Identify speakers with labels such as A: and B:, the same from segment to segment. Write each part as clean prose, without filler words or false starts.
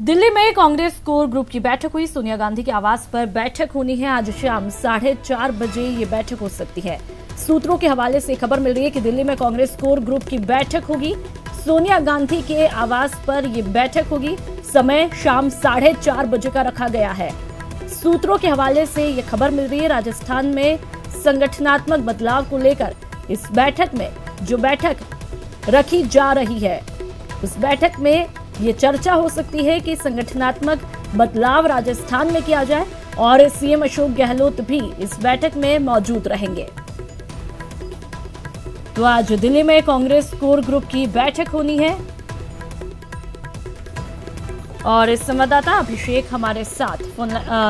A: दिल्ली में Congress core group की बैठक हुई। सोनिया गांधी के आवास पर बैठक होनी है। आज शाम 4:30 बजे ये बैठक हो सकती है। सूत्रों के हवाले से खबर मिल रही है कि दिल्ली में कांग्रेस कोर ग्रुप की बैठक होगी। सोनिया गांधी के आवास पर ये बैठक होगी। समय शाम 4:30 बजे का रखा गया है। सूत्रों के हवाले से ये खबर मिल रही है। राजस्थान में संगठनात्मक बदलाव को लेकर इस बैठक में जो बैठक रखी जा रही है, उस बैठक में ये चर्चा हो सकती है कि संगठनात्मक बदलाव राजस्थान में किया जाए और सीएम अशोक गहलोत भी इस बैठक में मौजूद रहेंगे। तो आज दिल्ली में कांग्रेस कोर ग्रुप की बैठक होनी है और इस संवाददाता अभिषेक हमारे साथ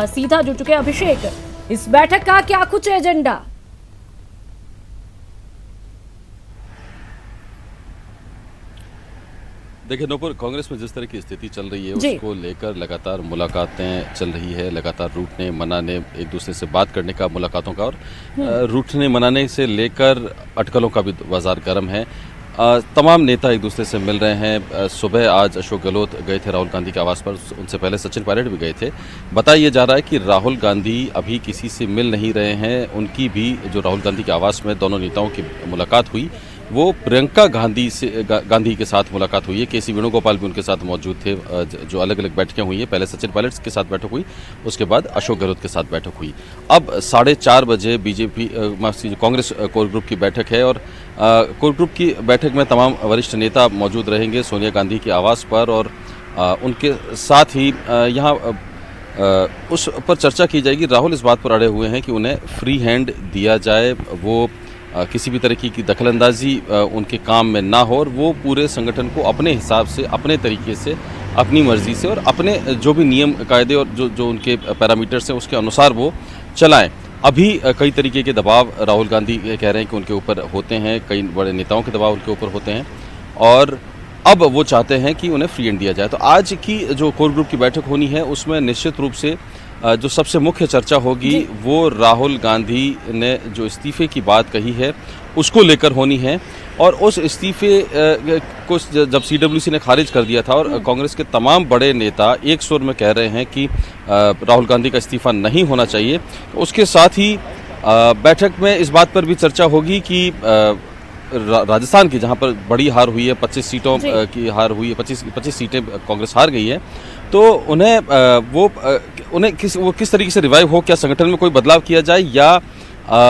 A: सीधा जुड़ चुके हैं। अभिषेक, इस बैठक का क्या कुछ एजेंडा?
B: देखिए नूपुर, कांग्रेस में जिस तरह की स्थिति चल रही है उसको लेकर लगातार मुलाकातें चल रही है। लगातार रूठने मनाने, एक दूसरे से बात करने का, मुलाकातों का, और रूठने मनाने से लेकर अटकलों का भी बाजार गर्म है। तमाम नेता एक दूसरे से मिल रहे हैं। सुबह आज अशोक गहलोत गए थे राहुल गांधी के आवास पर, उनसे पहले सचिन पायलट भी गए थे। बताया जा रहा है कि राहुल गांधी अभी किसी से मिल नहीं रहे हैं। उनकी भी जो राहुल गांधी के आवास में दोनों नेताओं की मुलाकात हुई, वो प्रियंका गांधी के साथ मुलाकात हुई है। केसी वेणुगोपाल भी उनके साथ मौजूद थे। जो अलग अलग बैठकें हुई हैं, पहले सचिन पायलट के साथ बैठक हुई, उसके बाद अशोक गहलोत के साथ बैठक हुई। अब 4:30 बजे कांग्रेस कोर ग्रुप की बैठक है और कोर ग्रुप की बैठक में तमाम वरिष्ठ नेता मौजूद रहेंगे सोनिया गांधी के आवास पर, और उनके साथ ही यहाँ उस पर चर्चा की जाएगी। राहुल इस बात पर अड़े हुए हैं कि उन्हें फ्री हैंड दिया जाए, वो किसी भी तरह की दखलंदाजी उनके काम में ना हो और वो पूरे संगठन को अपने हिसाब से, अपने तरीके से, अपनी मर्जी से और अपने जो भी नियम कायदे और जो उनके पैरामीटर्स हैं उसके अनुसार वो चलाएं। अभी कई तरीके के दबाव राहुल गांधी कह रहे हैं कि उनके ऊपर होते हैं, कई बड़े नेताओं के दबाव उनके ऊपर होते हैं और अब वो चाहते हैं कि उन्हें फ्री हैंड दिया जाए। तो आज की जो कोर ग्रुप की बैठक होनी है उसमें निश्चित रूप से जो सबसे मुख्य चर्चा होगी वो राहुल गांधी ने जो इस्तीफे की बात कही है उसको लेकर होनी है। और उस इस्तीफे को जब सीडब्ल्यूसी ने खारिज कर दिया था और कांग्रेस के तमाम बड़े नेता एक सुर में कह रहे हैं कि राहुल गांधी का इस्तीफा नहीं होना चाहिए, तो उसके साथ ही बैठक में इस बात पर भी चर्चा होगी कि राजस्थान की जहां पर बड़ी हार हुई है, 25 सीटों की हार हुई है, 25 सीटें कांग्रेस हार गई है, तो उन्हें किस तरीके से रिवाइव हो, क्या संगठन में कोई बदलाव किया जाए या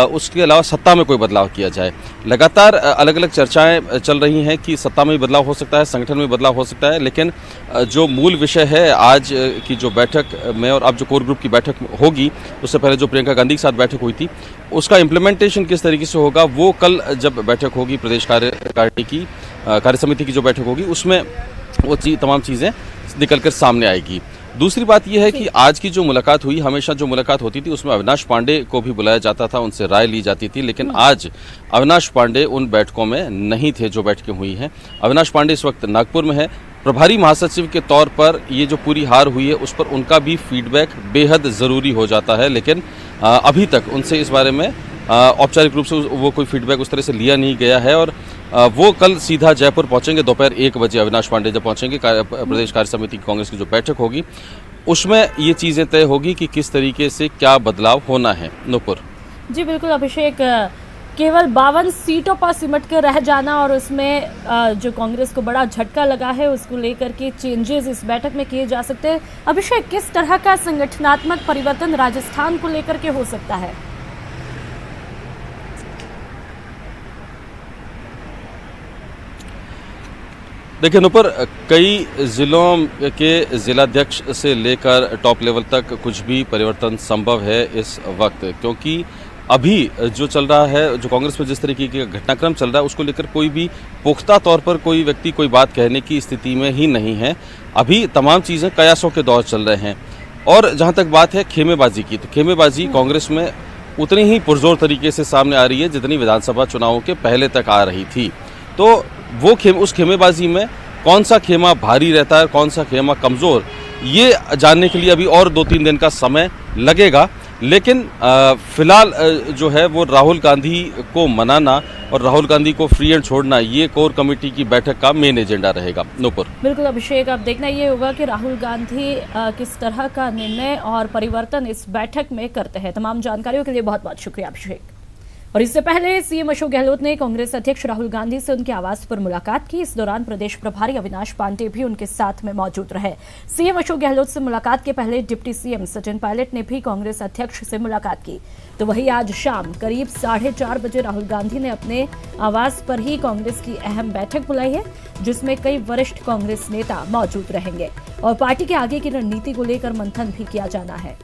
B: उसके अलावा सत्ता में कोई बदलाव किया जाए। लगातार अलग अलग चर्चाएं चल रही हैं कि सत्ता में बदलाव हो सकता है, संगठन में बदलाव हो सकता है, लेकिन जो मूल विषय है आज की जो बैठक में और अब जो कोर ग्रुप की बैठक होगी, उससे पहले जो प्रियंका गांधी के साथ बैठक हुई थी, उसका इम्प्लीमेंटेशन किस तरीके से होगा वो कल जब बैठक होगी प्रदेश कार्य समिति की जो बैठक होगी उसमें वो तमाम चीज़ें निकल कर सामने आएगी। दूसरी बात यह है कि आज की जो मुलाकात हुई, हमेशा जो मुलाकात होती थी उसमें अविनाश पांडे को भी बुलाया जाता था, उनसे राय ली जाती थी, लेकिन आज अविनाश पांडे उन बैठकों में नहीं थे जो बैठकें हुई हैं। अविनाश पांडे इस वक्त नागपुर में है। प्रभारी महासचिव के तौर पर ये जो पूरी हार हुई है उस पर उनका भी फीडबैक बेहद ज़रूरी हो जाता है, लेकिन अभी तक उनसे इस बारे में औपचारिक रूप से वो कोई फीडबैक उस तरह से लिया नहीं गया है और वो कल सीधा जयपुर पहुंचेंगे। दोपहर 1 बजे अविनाश पांडे जब पहुंचेंगे, प्रदेश कार्य समिति की कांग्रेस की जो बैठक होगी उसमें ये चीज़ें तय होगी कि किस तरीके से क्या बदलाव होना है। नूपुर
A: जी बिल्कुल अभिषेक, केवल 52 सीटों पर सिमट कर रह जाना और उसमें जो कांग्रेस को बड़ा झटका लगा है उसको लेकर के चेंजेस इस बैठक में किए जा सकते हैं। अभिषेक, किस तरह का संगठनात्मक परिवर्तन राजस्थान को लेकर के हो सकता है?
B: देखिए नूपुर, कई जिलों के जिलाध्यक्ष से लेकर टॉप लेवल तक कुछ भी परिवर्तन संभव है इस वक्त, क्योंकि अभी जो चल रहा है, जो कांग्रेस में जिस तरीके का घटनाक्रम चल रहा है उसको लेकर कोई भी पुख्ता तौर पर कोई व्यक्ति कोई बात कहने की स्थिति में ही नहीं है। अभी तमाम चीज़ें कयासों के दौर चल रहे हैं। और जहाँ तक बात है खेमेबाजी की, तो खेमेबाजी कांग्रेस में उतनी ही पुरजोर तरीके से सामने आ रही है जितनी विधानसभा चुनावों के पहले तक आ रही थी। तो वो उस खेमेबाजी में कौन सा खेमा भारी रहता है, कौन सा खेमा कमज़ोर, ये जानने के लिए अभी और 2-3 दिन का समय लगेगा। लेकिन फिलहाल जो है वो राहुल गांधी को मनाना और राहुल गांधी को फ्री एंड छोड़ना, ये कोर कमेटी की बैठक का मेन एजेंडा रहेगा। नूपुर।
A: बिल्कुल अभिषेक, अब देखना ये होगा कि राहुल गांधी किस तरह का निर्णय और परिवर्तन इस बैठक में करते हैं। तमाम जानकारियों के लिए बहुत बहुत शुक्रिया अभिषेक। और इससे पहले सीएम अशोक गहलोत ने कांग्रेस अध्यक्ष राहुल गांधी से उनके आवास पर मुलाकात की। इस दौरान प्रदेश प्रभारी अविनाश पांडे भी उनके साथ में मौजूद रहे। सीएम अशोक गहलोत से मुलाकात के पहले डिप्टी सीएम सचिन पायलट ने भी कांग्रेस अध्यक्ष से मुलाकात की। तो वहीं आज शाम करीब 4:30 बजे राहुल गांधी ने अपने आवास पर ही कांग्रेस की अहम बैठक बुलाई है, जिसमें कई वरिष्ठ कांग्रेस नेता मौजूद रहेंगे और पार्टी के आगे की रणनीति को लेकर मंथन भी किया जाना है।